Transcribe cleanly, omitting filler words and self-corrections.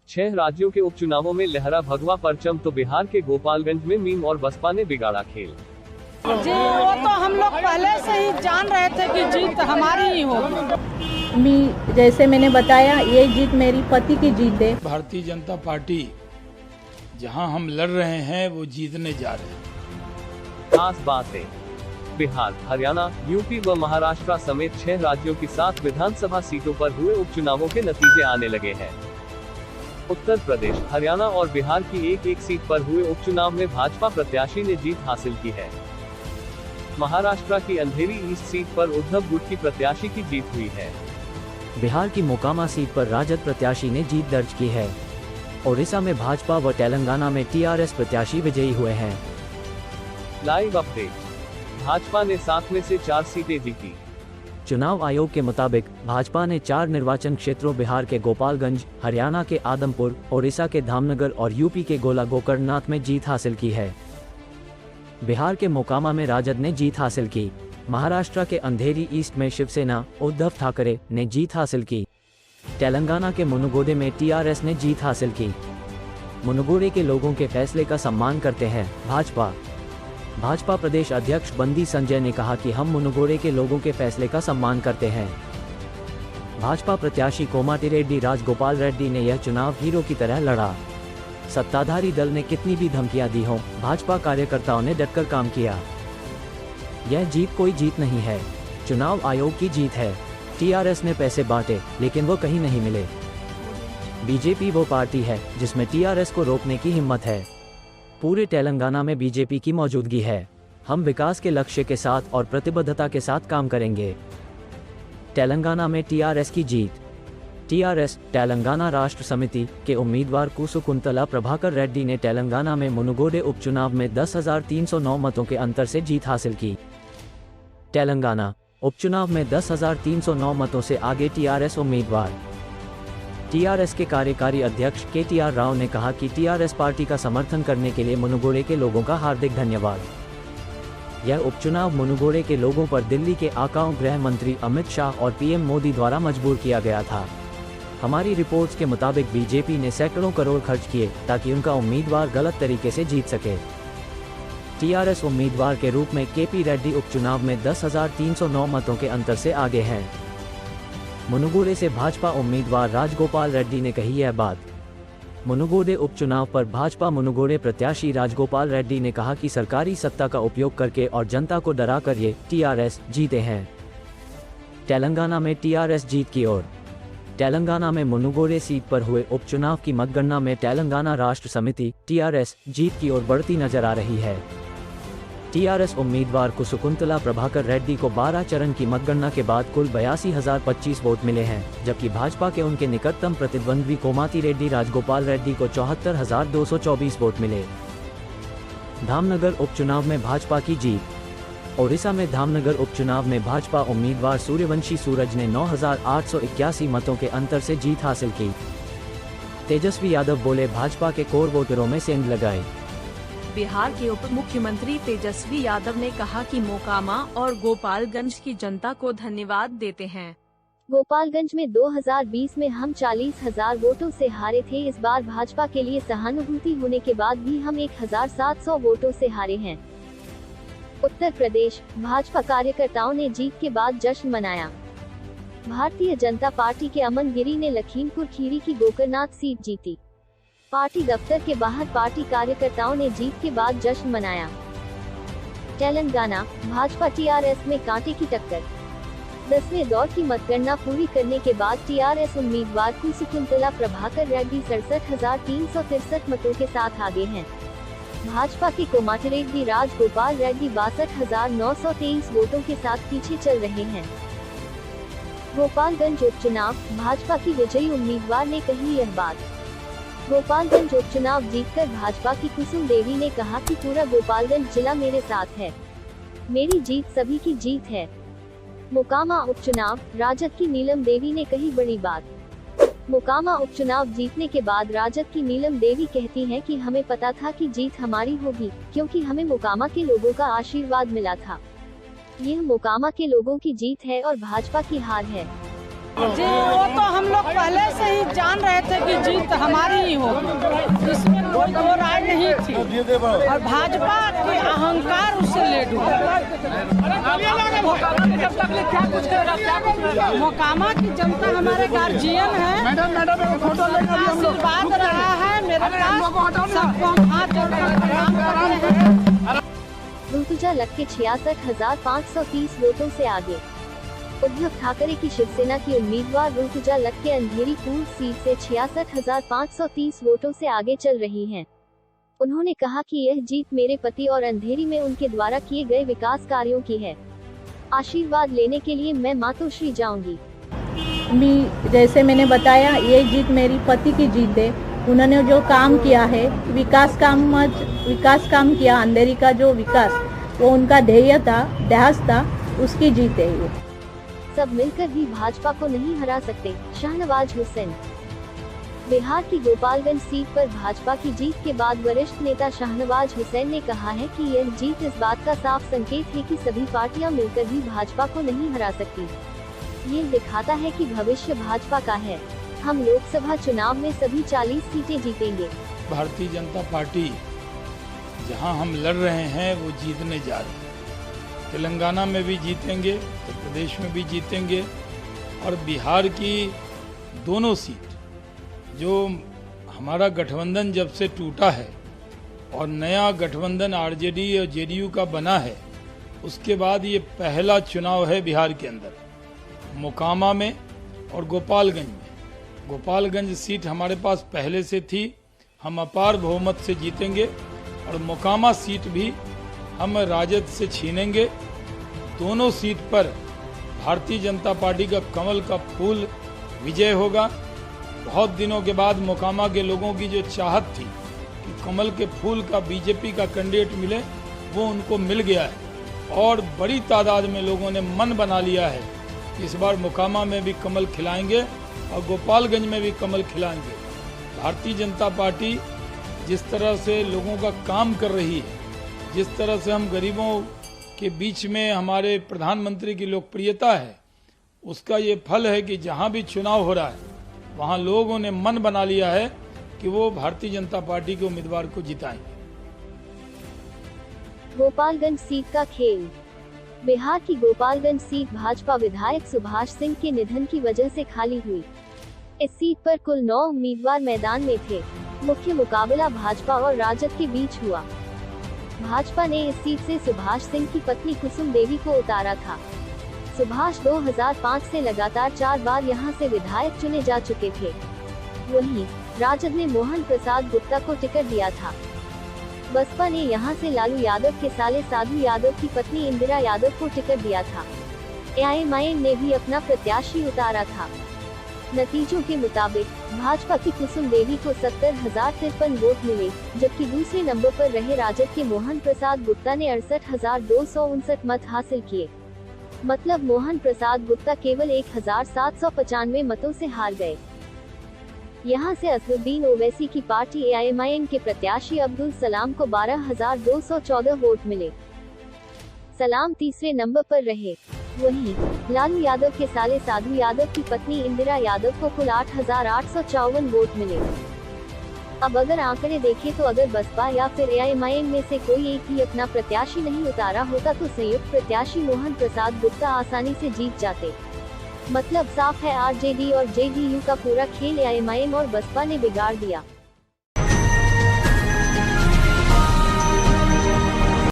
6 राज्यों के उपचुनावों में लहरा भगवा परचम तो बिहार के गोपालगंज में मीम और बसपा ने बिगाड़ा खेल। जी वो तो हम लोग पहले से ही जान रहे थे कि जीत हमारी ही होगी। जैसे मैंने बताया, ये जीत मेरी पति की जीत है। भारतीय जनता पार्टी जहां हम लड़ रहे हैं वो जीतने जा रहे हैं। खास बात है, बिहार, हरियाणा, यूपी व महाराष्ट्र समेत 6 राज्यों की 7 विधानसभा सीटों पर हुए उपचुनावों के नतीजे आने लगे हैं। उत्तर प्रदेश, हरियाणा और बिहार की एक सीट पर हुए उपचुनाव में भाजपा प्रत्याशी ने जीत हासिल की है। महाराष्ट्र की अंधेरी ईस्ट सीट पर उद्धव गुट की प्रत्याशी की जीत हुई है। बिहार की मोकामा सीट पर राजद प्रत्याशी ने जीत दर्ज की है। ओडिशा में भाजपा व तेलंगाना में टीआरएस प्रत्याशी विजयी हुए हैं। लाइव अपडेट, भाजपा ने 7 में से 4 सीटें जीती। चुनाव आयोग के मुताबिक भाजपा ने 4 निर्वाचन क्षेत्रों बिहार के गोपालगंज, हरियाणा के आदमपुर, ओडिशा के धामनगर और यूपी के गोला गोकर्णनाथ में जीत हासिल की है। बिहार के मोकामा में राजद ने जीत हासिल की। महाराष्ट्र के अंधेरी ईस्ट में शिवसेना, उद्धव ठाकरे ने जीत हासिल की। तेलंगाना के मुनुगोडे में टीआरएस ने जीत हासिल की। मुनुगोडे के लोगों के फैसले का सम्मान करते हैं भाजपा प्रदेश अध्यक्ष बंदी संजय ने कहा कि हम मुनुगोडे के लोगों के फैसले का सम्मान करते हैं। भाजपा प्रत्याशी कोमाटिरेड्डी राजगोपाल रेड्डी ने यह चुनाव हीरो की तरह लड़ा। सत्ताधारी दल ने कितनी भी धमकियां दी हों, भाजपा कार्यकर्ताओं ने डटकर काम किया। यह जीत कोई जीत नहीं है, चुनाव आयोग की जीत है। टीआरएस ने पैसे बांटे लेकिन वो कहीं नहीं मिले। बीजेपी वो पार्टी है जिसमें टीआरएस को रोकने की हिम्मत है। पूरे तेलंगाना में बीजेपी की मौजूदगी है। हम विकास के लक्ष्य के साथ और प्रतिबद्धता के साथ काम करेंगे। तेलंगाना में टीआरएस की जीत। टीआरएस तेलंगाना राष्ट्र समिति के उम्मीदवार कुसुकुंतला प्रभाकर रेड्डी ने तेलंगाना में मुनुगोडे उपचुनाव में 10,309 मतों के अंतर से जीत हासिल की। तेलंगाना उपचुनाव में 10,309 मतों से आगे टीआरएस उम्मीदवार। टीआरएस के कार्यकारी अध्यक्ष केटीआर राव ने कहा कि टीआरएस पार्टी का समर्थन करने के लिए मुनुगोडे के लोगों का हार्दिक धन्यवाद। यह उपचुनाव मुनुगोडे के लोगों पर दिल्ली के आकाओं गृह मंत्री अमित शाह और पीएम मोदी द्वारा मजबूर किया गया था। हमारी रिपोर्ट्स के मुताबिक बीजेपी ने सैकड़ों करोड़ खर्च किए ताकि उनका उम्मीदवार गलत तरीके से जीत सके। टीआरएस उम्मीदवार के रूप में केपी रेड्डी उपचुनाव में 10,309 मतों के अंतर से आगे हैं। मुनुगोडे से भाजपा उम्मीदवार राजगोपाल रेड्डी ने कही यह बात। मुनुगोडे उपचुनाव पर भाजपा मुनुगोडे प्रत्याशी राजगोपाल रेड्डी ने कहा कि सरकारी सत्ता का उपयोग करके और जनता को डरा कर ये टीआरएस जीते हैं। तेलंगाना में टीआरएस जीत की ओर। तेलंगाना में मुनुगोडे सीट पर हुए उपचुनाव की मतगणना में तेलंगाना राष्ट्र समिति टीआरएस जीत की ओर बढ़ती नजर आ रही है। टीआरएस उम्मीदवार कुसुकुंतला प्रभाकर रेड्डी को 12 चरण की मतगणना के बाद कुल 82,025 वोट मिले हैं, जबकि भाजपा के उनके निकटतम प्रतिद्वंद्वी कोमाटिरेड्डी राजगोपाल रेड्डी को 74,224 वोट मिले। धामनगर उपचुनाव में भाजपा की जीत। ओडिशा में धामनगर उपचुनाव में भाजपा उम्मीदवार सूर्यवंशी सूरज ने 9,881 मतों के अंतर से जीत हासिल की। तेजस्वी यादव बोले, भाजपा के कोर वोटरों में सेंध लगाए। बिहार के उप मुख्यमंत्री तेजस्वी यादव ने कहा कि मोकामा और गोपालगंज की जनता को धन्यवाद देते हैं। गोपालगंज में 2020 में हम 40,000 वोटों से हारे थे। इस बार भाजपा के लिए सहानुभूति होने के बाद भी हम 1,700 वोटों से हारे हैं। उत्तर प्रदेश, भाजपा कार्यकर्ताओं ने जीत के बाद जश्न मनाया। भारतीय जनता पार्टी के अमन गिरी ने लखीमपुर खीरी की गोकर्णनाथ सीट जीती। पार्टी दफ्तर के बाहर पार्टी कार्यकर्ताओं ने जीत के बाद जश्न मनाया। तेलंगाना, भाजपा टीआरएस में कांटे की टक्कर। 10वें दौर की मतगणना पूरी करने के बाद टीआरएस उम्मीदवार कुसुकुंतला प्रभाकर रेड्डी 67,363 मतों के साथ आगे हैं। भाजपा के कोमाटिरेड्डी राजगोपाल रेड्डी 62,923 वोटों के साथ पीछे चल रहे हैं। गोपालगंज उपचुनाव, भाजपा की विजयी उम्मीदवार ने कही यह बात। गोपालगंज उपचुनाव जीतकर भाजपा की कुसुम देवी ने कहा कि पूरा गोपालगंज जिला मेरे साथ है, मेरी जीत सभी की जीत है। मोकामा उपचुनाव, राजद की नीलम देवी ने कही बड़ी बात। मोकामा उपचुनाव जीतने के बाद राजद की नीलम देवी कहती हैं कि हमें पता था कि जीत हमारी होगी, क्योंकि हमें मोकामा के लोगों का आशीर्वाद मिला था। यह मोकामा के लोगों की जीत है और भाजपा की हार है। जी वो तो हम लोग पहले से ही जान रहे थे कि जीत हमारी ही होगी, इसमें कोई दो राय नहीं थी। और भाजपा के अहंकार उससे ले डूबा। मोकामा की जनता हमारे गार्जियन है, आशीर्वाद रहा है मेरे पास, सबको हाथ जोड़कर प्रणाम करते हैं। ऋतुजा लक्के 66,530 वोटों से आगे। उद्धव ठाकरे की शिवसेना की उम्मीदवार ऋतुजा लक्के अंधेरी पूर्व सीट से 66,530 वोटों से आगे चल रही हैं। उन्होंने कहा कि यह जीत मेरे पति और अंधेरी में उनके द्वारा किए गए विकास कार्यों की है। आशीर्वाद लेने के लिए मैं मातोश्री जाऊंगी। जैसे मैंने बताया, ये जीत मेरी पति की जीत है। उन्होंने जो काम किया है, विकास काम किया, अंधेरी का जो विकास, वो उनका ध्येय था, ध्यास था, उसकी जीत है ये। सब मिलकर भी भाजपा को नहीं हरा सकते, शाहनवाज हुसैन। बिहार की गोपालगंज सीट पर भाजपा की जीत के बाद वरिष्ठ नेता शाहनवाज हुसैन ने कहा है कि यह जीत इस बात का साफ संकेत है कि सभी पार्टियां मिलकर भी भाजपा को नहीं हरा सकती। ये दिखाता है कि भविष्य भाजपा का है। हम लोकसभा चुनाव में सभी 40 सीटें जीतेंगे। भारतीय जनता पार्टी जहां हम लड़ रहे हैं वो जीतने जा रहे हैं। तेलंगाना में भी जीतेंगे, उत्तर प्रदेश में भी जीतेंगे, और बिहार की दोनों सीट जो हमारा गठबंधन जब से टूटा है और नया गठबंधन आरजेडी और जेडीयू का बना है, उसके बाद ये पहला चुनाव है बिहार के अंदर, मोकामा में और गोपालगंज में। गोपालगंज सीट हमारे पास पहले से थी, हम अपार बहुमत से जीतेंगे, और मोकामा सीट भी हम राजद से छीनेंगे। दोनों सीट पर भारतीय जनता पार्टी का कमल का फूल विजय होगा। बहुत दिनों के बाद मोकामा के लोगों की जो चाहत थी कि कमल के फूल का बीजेपी का कैंडिडेट मिले, वो उनको मिल गया है, और बड़ी तादाद में लोगों ने मन बना लिया है कि इस बार मोकामा में भी कमल खिलाएंगे और गोपालगंज में भी कमल खिलाएंगे। भारतीय जनता पार्टी जिस तरह से लोगों का काम कर रही है, जिस तरह से हम गरीबों के बीच में हमारे प्रधानमंत्री की लोकप्रियता है, उसका ये फल है कि जहां भी चुनाव हो रहा है वहां लोगों ने मन बना लिया है कि वो भारतीय जनता पार्टी के उम्मीदवार को जिताएंगे। गोपालगंज सीट का खेल। बिहार की गोपालगंज सीट भाजपा विधायक सुभाष सिंह के निधन की वजह से खाली हुई। इस सीट पर कुल 9 उम्मीदवार मैदान में थे। मुख्य मुकाबला भाजपा और राजद के बीच हुआ। भाजपा ने इस सीट से सुभाष सिंह की पत्नी कुसुम देवी को उतारा था। सुभाष 2005 से लगातार 4 बार यहां से विधायक चुने जा चुके थे। वहीं राजद ने मोहन प्रसाद गुप्ता को टिकट दिया था। बसपा ने यहां से लालू यादव के साले साधु यादव की पत्नी इंदिरा यादव को टिकट दिया था। एआईएमआईएम ने भी अपना प्रत्याशी उतारा था। नतीजों के मुताबिक भाजपा की कुसुम देवी को 70,053 वोट मिले, जबकि दूसरे नंबर पर रहे राजद के मोहन प्रसाद गुप्ता ने 68,259 मत हासिल किए। मतलब मोहन प्रसाद गुप्ता केवल 1,795 मतों से हार गए। यहां से असदुद्दीन ओवैसी की पार्टी एआईएमआईएम के प्रत्याशी अब्दुल सलाम को 12,214 वोट मिले। सलाम तीसरे नंबर पर रहे। वहीं लालू यादव के साले साधु यादव की पत्नी इंदिरा यादव को कुल 8,854 वोट मिले। अब अगर आंकड़े देखें तो अगर बसपा या फिर एआईएमआईएम में से कोई एक भी अपना प्रत्याशी नहीं उतारा होता तो संयुक्त प्रत्याशी मोहन प्रसाद गुप्ता आसानी से जीत जाते। मतलब साफ है, आरजेडी और जेडीयू का पूरा खेल एआईएमआईएम और बसपा ने बिगाड़ दिया।